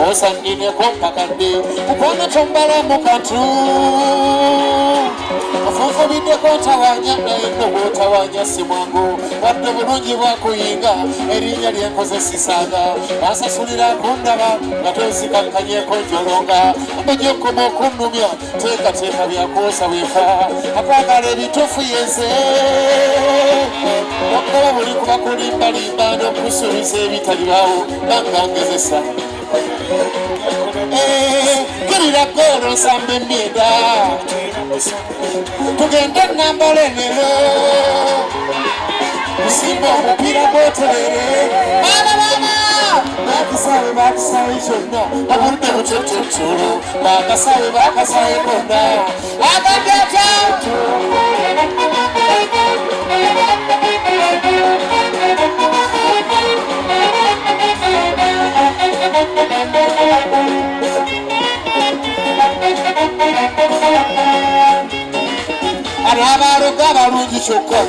Osandine kompakande kupona chombala mukatu ofufu bide kotawanya eno kotawanya simwangu wadde bulungi bwakuyinga erinnya lyenkoze sisaga basasulira kundaba nga tosikankanyeko njolonga amajokoma okunumya teekateeka byakosa wefa akwagala ebitufu yenze okuba buli kuba kulimbalimba n'okusuubiza ebitalibaawo bangangezesa Kirira goro sambe mida tugende nambolenero Musimbo mupira botelere mama bakasawe shonna aburde muchochochoro bakasawe bonna agajata Arabaruga barungi choko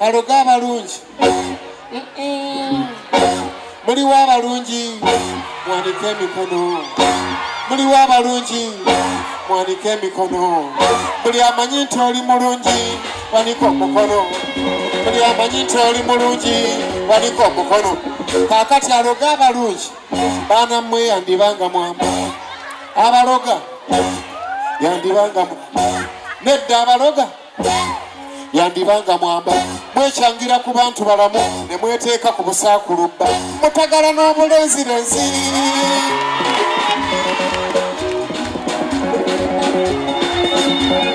aruga barungi muri wa barungi mwanike mikono muri wa barungi mwanike mikono muri amanyinto oli mulungi waniko mukono muri amanyinto oli mulungi waniko mukono kakati aruga barungi bana mwe yandibanga mwamba abaroga yandibanga nedda abaloga yandibanga mwamba mwechangira ku bantu balamu ne mweteeka ku busaakulubba mutagala n'obulenzirenzi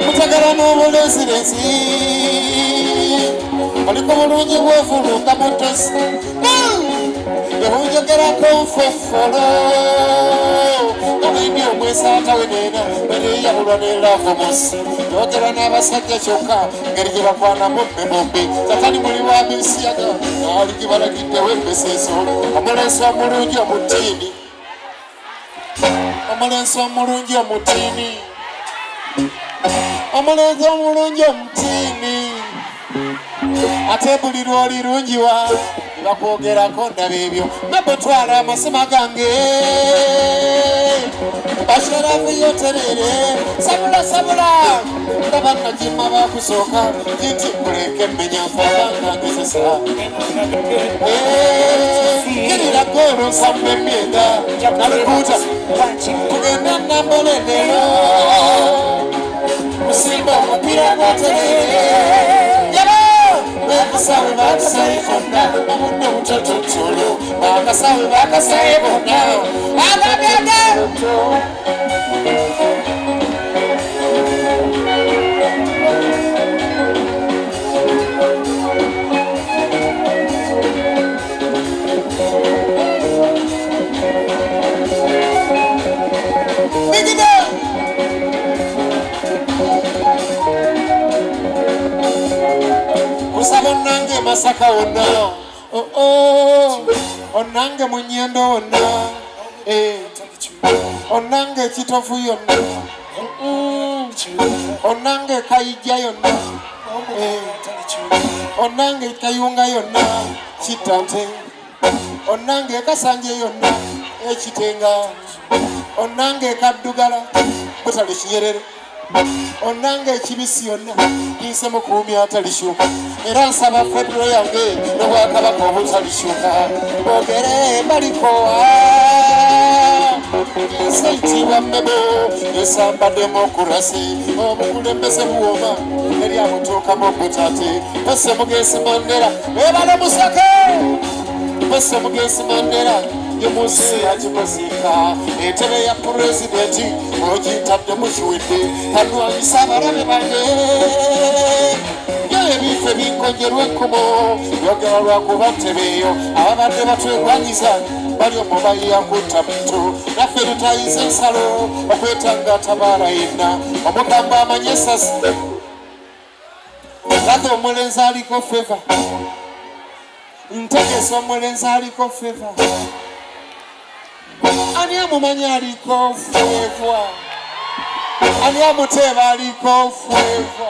mutagala n'obulenzirenzi oliko bulungi bwevulunga mutosi yehunjogerako nfofolo Nobindi omwesata wenena bali yabulwa n'elavu musi yogera n'abasajja kyokka ngeri gye bakwana bombe satani muli wa misiyaga ali gibalagiddewo embeseeso omulensi omulungi omutiini omulensi omulungi omutiini omulensi omulungi omutiini ate buli lw'olirungiwa bakwogerako ndaba ebyo nabetwala amasima gange basharafu yoterere sabula ndaba najima bakusooka kiti kuleke mmenya nfabangangezesa kirira goro nsamba emyenda nalikuuta tugenda nambolenero musimba omupira gwoterere Bakasawe fonna, amundo muchochocholo. Bakasawe fonna, agagada. Onange masaka ona onange munyendo ona onange chitofu yona onange kaija yona onange kayunga yona chitante onange kasanje yona echitenga onange kadugala butale kiyerere onange kibisi yona kinse mukumi atalishuka era nsaba federo yange n'obwakabaka obutalishuka bogere balikowa ensayitibwa mmebo esamba demokrasi obukulembeze buwoma eri abutuukamu obutate pese mugesi mandera ebale musake pese mugesi mandera yemusi yakikozika entebe ya pulezidenti ogitadde mukiwedde kanwanyisa abalabe bange ebife binkonjerwa ekkubo yogera lwakuba ntebeeyo ababadde batwegwanyiza bali omubayi yakutta muntu naffe tutayize ensalo okwetanga tabaala yenna omugamba amanye esasi ate omulenzi aliko feva ntegesa omulenzi aliko feva ani amumanyi aliko feva ani amuteeba aliko feva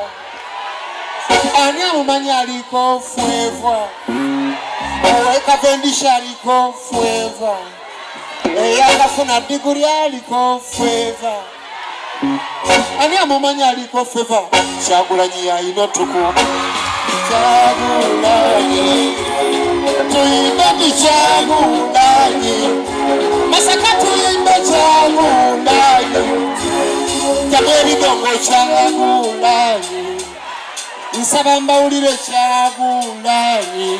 ani amumanyi aliko feva owekavendisha aliko feva eyakafuna diguri aliko feva ani amumanyi aliko feva Kyagulanyi yalina tukuuma Kyagulanyi tuyimbe ndi Kyagulanyi Masaka tuyimbe Kyagulanyi Kyabwebidongo Kyagulanyi nsaba mbawulire Kyagulanyi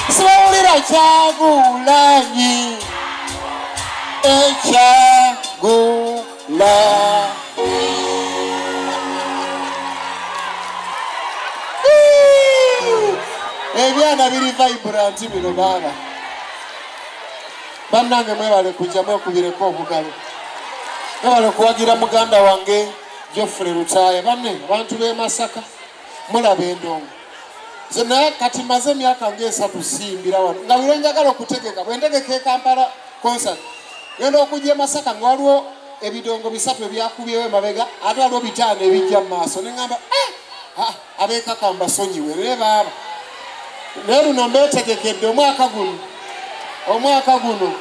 sibawulira Kyagulanyi Kyagulanyi ebyana biri vibrant bino baba bannange mwebale kujja mwekubireko obugalo mwebale kuwagira muganda wange Geoffrey Lutaya banne abantu b'e Masaka mulaba endongo nze naye kati maze emyaka ng'esatu simbira wano nga biro njagala okutegeka bwe ntegeka e Kampala concert genda okujja e Masaka nga waliwo ebidongo bisatu ebyakubyewo emabega ate waliwo bitaano ebijja mu maaso ne ŋŋamba ab'ekaka mbasonyiwe naye baaba naye luno mbeetegekedde omwaka guno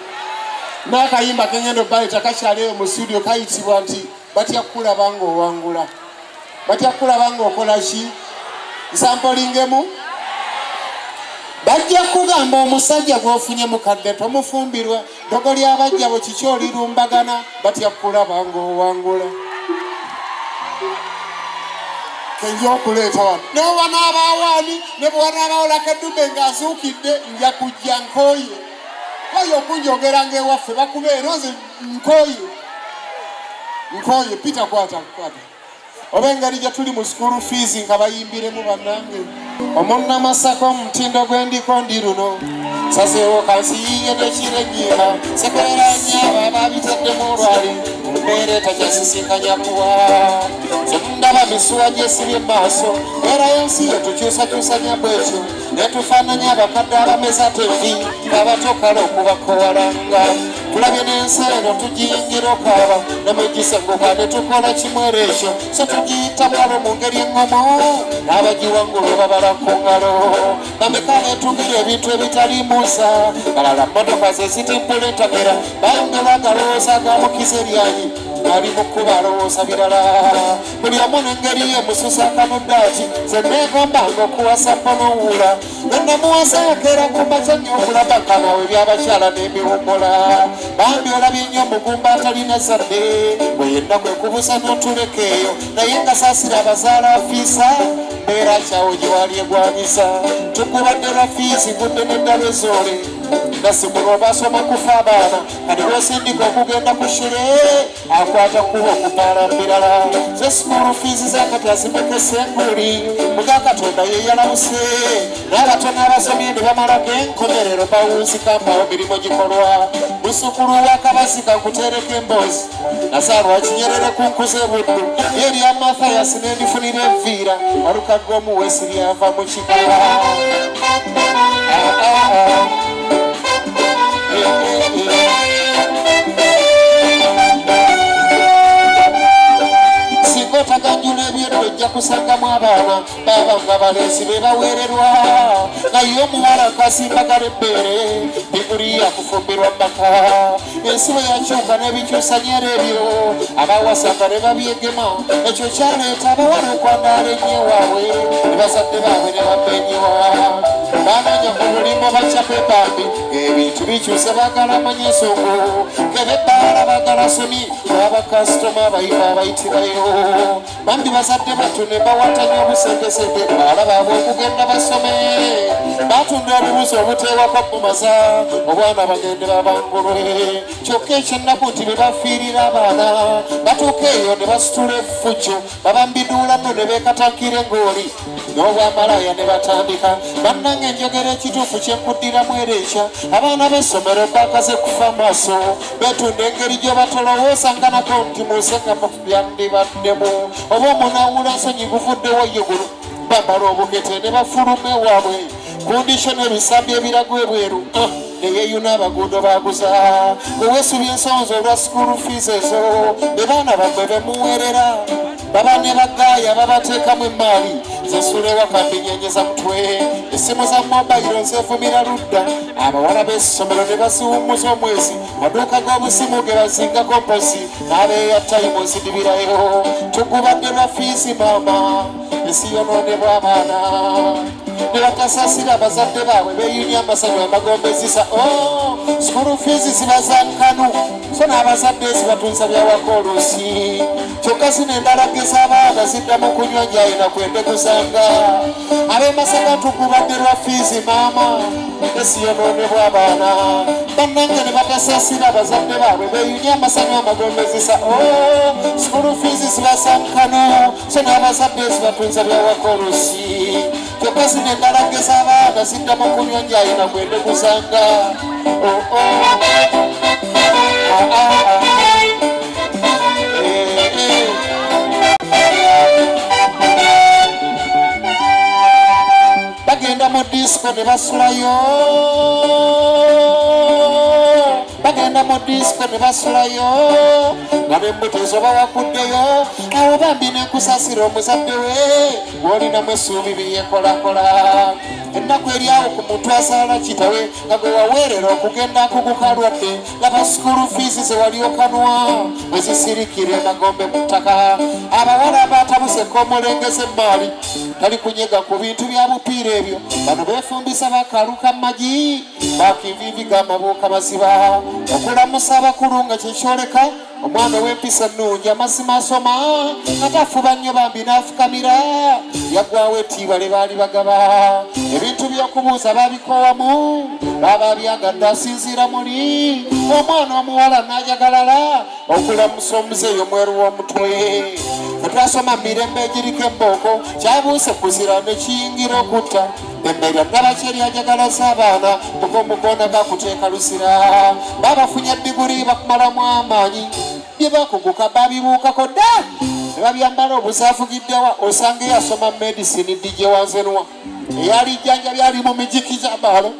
n'akayimba kengendo bayita kakyaleyo mu studio kayitibwa nti batya kulaba ng'owangula batya kulaba ng'okola ki nsampolingemu bajja kugamba omusajja gw'ofunye mukadde tomufumbirwa dogo ly'abajja bwe kiki olirumbagana batya kulaba ng'owangula kenja okuleeta wano neoba n'abaawaani ne bwe wanaabawolako eddumbe ng'azuukidde nja kujja nkooye oyo okunjogera ng'ewaffe bakubeera nze nkooye Peter kwata oba engeri gye tuli mu school fees nga bayimbiremu bannange omonna Masaka omutindo gw'endiko ndi luno saseewo kansi yiye nekirenyiira sekolera nyaaba babiteddemu olwali mbeera etakyasisinkanya kuwa semundaba misuwa gyesibye maaso era yensi yetukyusakyusanya bwekyo netufaananya abakadde abameza tevi abatokala okubakowalanga tulabye n'ensi eno tugiyingira okaaba nemwegisenguka netukola kimwero ekyo so tugiyita ngalo mu ngeri eŋŋomo n'abagiwangulu babala ku ngalo bameka netugira ebintu ebitaliimuusa balala mmotoka zezitimpula entamera bayongera agalowooza agamukiza eryanyi ali mu kuba alowooza birala buli omu n'engeri ye mususa akanuddaaki ze neegombanga okuwasa mponowuula nenamuwasa akeera ku makya nnyo okulaba kanawe by'abakyala n'emiwummula bambi olabye nnyo omugumba atalina zadde bwe yenna kwe kubusa n'otuleka eyo naye nga saasira abazaala afiisa mbeera kyawo gye wali egwanyiza tukubadde lwafiizi gudde n'eddala ezoole nasimulwa basoma kufa abaana kati lwosindika okugenda ku shule akwata kuba okupaala mbirala ze sikuulu fiizi zakati azimekesa enguli muga Katonda yeyalabuse n'abatono abasomye ne bamalako enkomerero bawunzikampawo mirimu gikolwa musukulu wakabasika nkutereka emboozi nasaalwa kinyerere ku nkuze buddu erya Mathayasi n'endifunira enviira walukagga omuweesi lyava mu kikala singotaganjula ebyeddo ojja kusangamu abaana baba nga balenzi be baweererwa nga ye omuwala akasimbagala ebbeere diguli yakufumbirwa maka ensi bwe yakyuka n'ebikyusanyera ebyo abawasanga ne babyegema ekyo kyaleeta abawala okwandaala ennyo waabwe ne bazadde baabwe ne babenyiwa banoonya ku bulimo bachape bambi ebintu bikyuse bagala manyesongo kebebbala bagala somi abakasitoma bayiba abayitirayo bambi bazadde batune bawatanya obusendesende bala baabwe okugenda basome batunda obubuzi obuteewako bumaza obwana bagende babangulwe kyokka ekyennaku nti be bafiirira abaana batuuka eyo ne basitula effujjo babambiduula nno ne beekatakira engooli n'obwamalaya ne batandika bannange enjogera ekituufu kyenkuddiramu ereekya abaana b'essomero bakaze kufa maaso betunda engeri gyobatolowooza nganako nti musenga byandibaddemu oba omunaawula nsonyi guvuddewo yegulu bambala obugete ne bafuluma ewaabwe kundisho n'ebisambi ebirago ebweru neyeyuna abaguudo baguza weweesubya ensonzi olwa school fees ezo be baana bammwe bemuweerera baba ne bagaaya babateekamu emaali zensula wakambinyenyeza mutwe essimu za mobayiro nzeefumira ludda abawala b'essomero ne basiwummuza omwezi maduuka g'obusimu ge bazingako mpozi n'abeeya tayimu nzidibirayo tugubadde lwa fiisi maama ensi yonoonebwa abaana ne batasasira abazadde baabwe beeyunya amasanyu amagombezisa school fees zibazankanu so n'abazadde zibatunza byawaka oluusi kyokka zino endalage z'abaana ziddamu kunywa njayina kwendeguzanga ab'emasaka tugubadde lwa fiizi maama esi yonoonebwa abaana bannange ne batasasira abazadde baabwe beeyunya amasanyu amagombezisa school fees zibazankanu so n'abazadde zibatunza byawaka oluusi kyokka zino endalage z'abaana ziddamu kunywa njayina kwendeguzanga bagenda mu disco ne basulayo bagenda mu disco ne basulayo nga n'embuto ezo bawakuddeyo awo bambi n'enkusasira omuzadde we bw'olinamu essuubi byekolakola ennaku eri awo ku muntu asaala kitawe nga gwe waweerera okugenda akugukalwadde laba school fees ze waliokanwa bwe zisirikira emagombe mu ttaka abawala abatabuseko omulengeze emaali tali kunyega ku bintu bya bupiira ebyo bano beefumbisa bakaluka magi bakivivi g'amabuuka maziba okulamusa abakulu nga kyekyoleka omwana ow'empisa ennungi amazima asoma atafuba nnyo bambi n'afukamira yagwawo ettiibale baali bagaba ebintu by'okubuuza babikoowamu baba byagadde asinziira muli omwana omuwala n'ajagalala okulamusa omuzeeyi omweru w'omutwe fetwasoma mirembe egiriko embooko kyabuuse kuzira nekiyingira okutta embeera nabakeri ajagalaza abaana mugomugoona gakuteeka lusira babafunye diguri bakumalamu amaanyi bye bakuguka babibuukako dda ne babyambala obuzaavugiddewa osanga eyasoma medicine dije wanzenwa eyali jjanja byali mu mijikiza baalo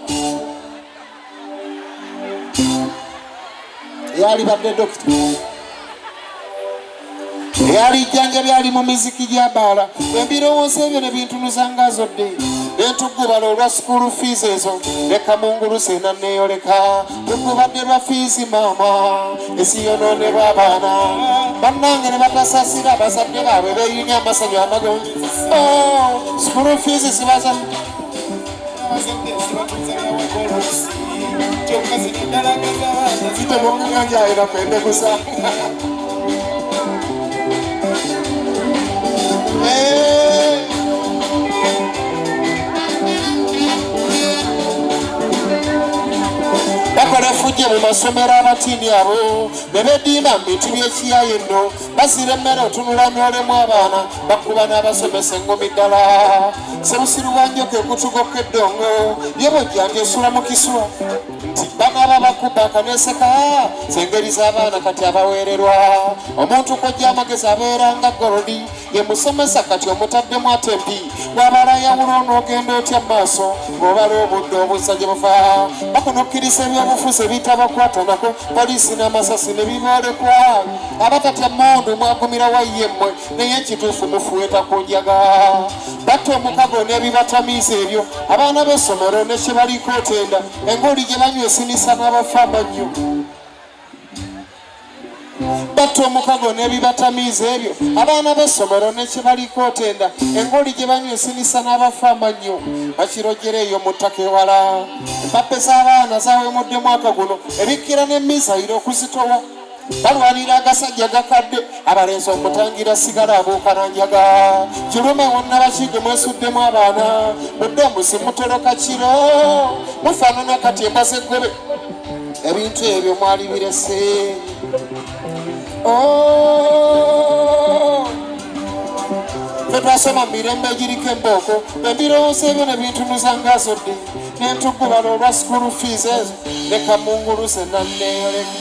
eyali badde dokita eyali jjanja byali mu miziki gya baala embirowooza ebyo ne bintunuzanga zodde entugubala olwa school fees ezo leka munguluse nanneeyoleka tugubadde lwa fiizi maama esi yonoonebwa abaana bannange ne batasasira abazadde baabwe beeyunya amasanyu amagonyi school fees zibaza kyokka zino endalaga z'abaana zitemukuganjayira kwendegusanga bakola fujje mu masomero abatiini abo ne beediima mu bintu by'ekiyaye nno bazira emmere otunula n'olemu abaana bakuba n'abasomesa engumi ddala sebusiru bwanjoka ekutugoka eddongo ye bojjanja esula mu kiswa nti banaaba bakuba akaneeseka zengeri z'abaana kati abaweererwa omuntu kojja amagezi abeeranga golodi ye musomesa kati omutaddemu ate mpi bw'abala yawula onoogenda otya maaso ng'obala obudde obuzza gye buva bakunokkiriza ebyobufuzi ebitabakwatanako poliisi n'amasasi ne biboolekwa abatatya mmundu mwagumira wayye mmwe naye ekituufu mufuweeta ku njaga batta omukago n'ebibatamiiza ebyo abaana b'essomero ne kye baliko otenda engooli gye banywa esinisa n'abafa amannyo batta omukago n'ebibatamiiza ebyo abaana b'essomero ne kye baliko otenda engoli gye banywa esinisa n'abafa amannyo bakirojera eyo mu ttaka ewala empappe z'abaana zawemudde mwaka guno ebikkira n'emisayiro okuzitowa balwanira agasajja gakadde abalenzi omutangira sigala abuukalanjaga kirume wonna bakige mwesuddemu abaana mudde musimutoloka kiro mufaanana katemba z'eggobe ebintu ebyo mwali birese fe twasoma mu mirembe egiriko embooko ebirowoozo ebyo ne bintunuza ngaazodde nentugubala olwa school fees ezo leka mungulu zenna neeyoleka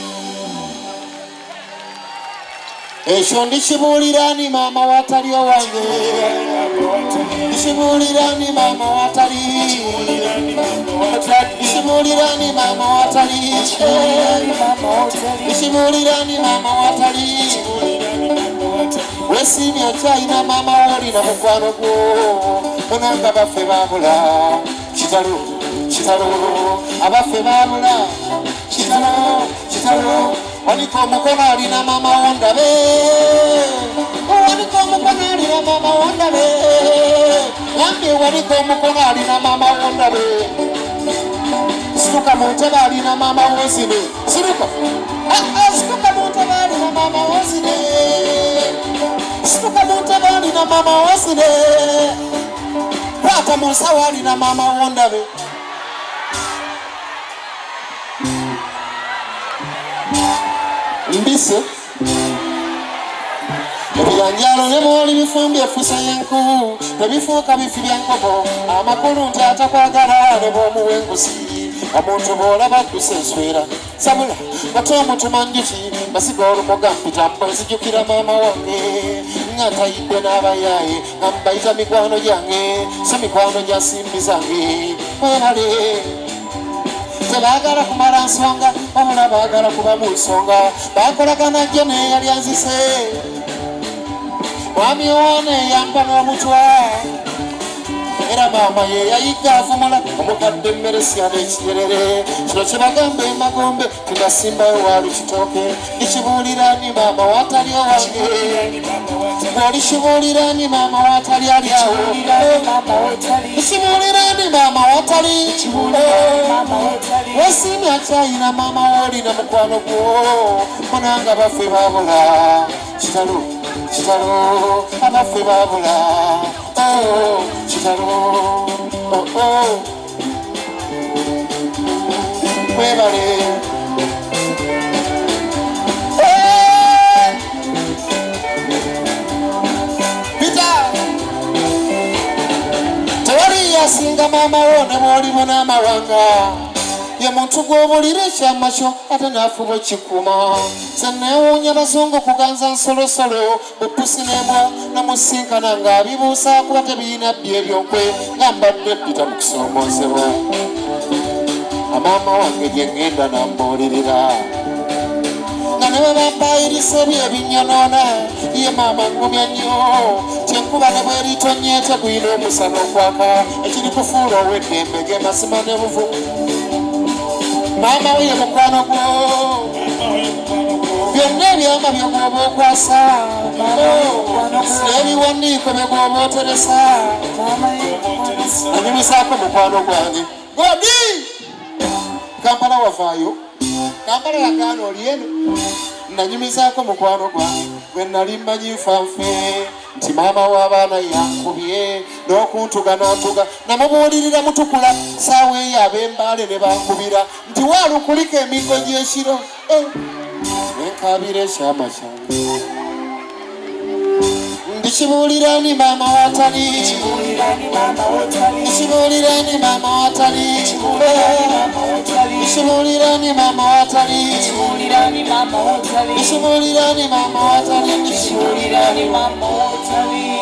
ekyo ndikibuulirani maama watali owange ndikibuulirani maama watali ndikibuulirani maama watali ndikibuulirani maama watali wesiimye okyayina maama woolina mukwano gwo munanga baffe baabula kitalo kitalo abaffe baabula kitalo kitalo waliko omukono alina maama wondabe waliko omukono alina maama wondabe nambye waliko omukono alina maama wondabe situka mu ntebe alina maama wozine situka situka mu ntebe alina maama wozine situka mu ntebe alina maama wozine kwata mu nsawo alina maama wondabe mbise ebijanjalo ne bwoli bifumbye effusa y'enku tebifuuka bifi bya nkobo amakulu nti atakwagala ne bw'omuwa engusi omuntu bw'olaba addusa enswera sabula bate omutuma njuki basiga olumoga mpita mbazijjukira maama wange nga ntayidde n'abayaaye nga mbayita mikwano gyange so mikwano gya simbi zange webale tebaagala kumala nsonga wabula baagala kuba mu nsonga bakolagana jjo neyali anzise mwami owaana eyampa n'omutwa era maama ye yayigga avumula omukadde emmere sya n'ekigerere kino kye bagamba emagombe tunasimbayo waalu kitooke ndikibuulirani maama watali owange bw'olikibuulirani maama watali ali awo ndikibuulirani maama watali wesiimye akyayina maama woolina mukwano gwo munanga baffe baabula kitalo kitalo abaffe baabula kitalo webale tewali yasinga maama wo ne bw'olimu n'amawanga ye muntu gw'obuulira ekyama kyo ate n'afuba ekikuuma senneewuunya bazungu kuganza nsolosolo bupusi n'embwa namusinkana ng'abibuusa kuba tebiyina bbi ebyonkwe nga mbadde ppita mu kisoomoozebwa amaama wange gye ngenda nambuulirira nga ne bwe bampayirisa ebyo ebinyonoona ye maama ngumya nnyo kyenkuba ne bweritonye teguyina omusana okwaka ekiri kufuula ow'eddembe ge mazima ne buvumu maama we ye mukwano gwo byonna ebyama bye bw'oba okwasa n'ebiwandiiko bye bw'oba oteresa anyumisaako mukwano gwange godi kampala wavaayo kampala yagaana oli eno nanyumizaako mukwano gwange gwe nali mmanyi nfanfe nti maama w'abaana yankubye n'okuntuga n'antuga namubuulirira mutukula saawa eyo ab'embaale ne bankubira nti waalukulika emigo gy'ekiro nenkabira ekyama kyange ndikibuulirani maama watali ndikibuulirani maama watali ndikibuulirani maama watali ndikibuulirani maama watali ndikibuulirani maama watali